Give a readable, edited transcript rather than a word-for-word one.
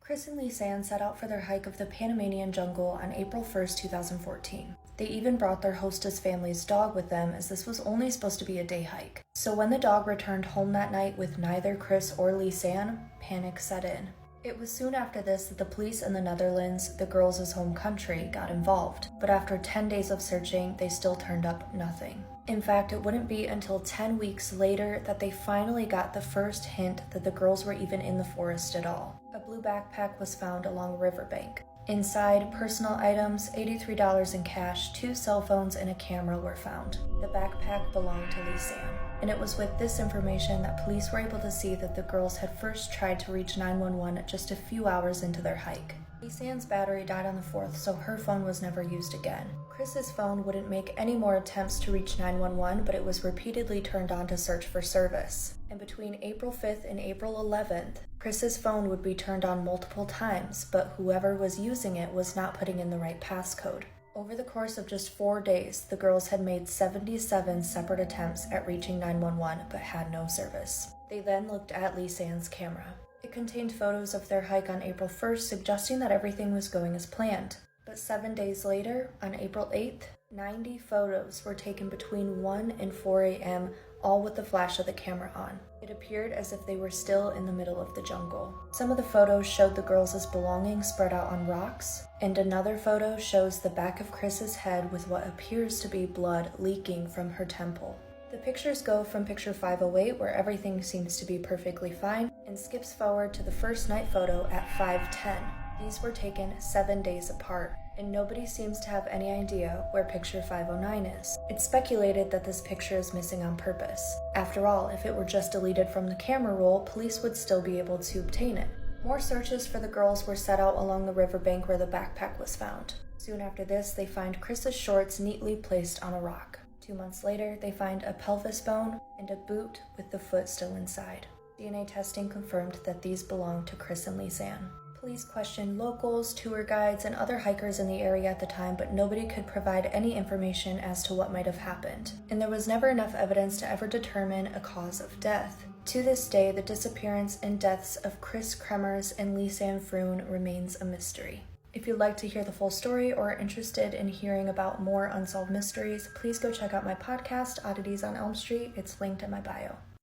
Chris and Lisanne set out for their hike of the Panamanian jungle on April 1st, 2014. They even brought their hostess family's dog with them, as this was only supposed to be a day hike. So when the dog returned home that night with neither Chris or Lisanne, panic set in. It was soon after this that the police in the Netherlands, the girls' home country, got involved. But after 10 days of searching, they still turned up nothing. In fact, it wouldn't be until 10 weeks later that they finally got the first hint that the girls were even in the forest at all. A blue backpack was found along a riverbank. Inside, personal items, $83 in cash, 2 cell phones, and a camera were found. The backpack belonged to Lisanne. And it was with this information that police were able to see that the girls had first tried to reach 911 just a few hours into their hike. Lisanne's battery died on the 4th, so her phone was never used again. Chris's phone wouldn't make any more attempts to reach 911, but it was repeatedly turned on to search for service. And between April 5th and April 11th, Chris's phone would be turned on multiple times, but whoever was using it was not putting in the right passcode. Over the course of just 4 days, the girls had made 77 separate attempts at reaching 911, but had no service. They then looked at Lisanne's camera. It contained photos of their hike on April 1st, suggesting that everything was going as planned. But 7 days later, on April 8th, 90 photos were taken between 1 and 4 a.m., all with the flash of the camera on. It appeared as if they were still in the middle of the jungle. Some of the photos showed the girls' belongings spread out on rocks, and another photo shows the back of Chris's head with what appears to be blood leaking from her temple. The pictures go from picture 508, where everything seems to be perfectly fine, and skips forward to the first night photo at 5:10. These were taken 7 days apart, and nobody seems to have any idea where picture 509 is. It's speculated that this picture is missing on purpose. After all, if it were just deleted from the camera roll, police would still be able to obtain it. More searches for the girls were set out along the riverbank where the backpack was found. Soon after this, they find Chris's shorts neatly placed on a rock. 2 months later, they find a pelvis bone and a boot with the foot still inside. DNA testing confirmed that these belonged to Chris and Lisanne. Police questioned locals, tour guides, and other hikers in the area at the time, but nobody could provide any information as to what might have happened. And there was never enough evidence to ever determine a cause of death. To this day, the disappearance and deaths of Chris Kremers and Lisanne Froon remains a mystery. If you'd like to hear the full story or are interested in hearing about more unsolved mysteries, please go check out my podcast, Oddities on Elm Street. It's linked in my bio.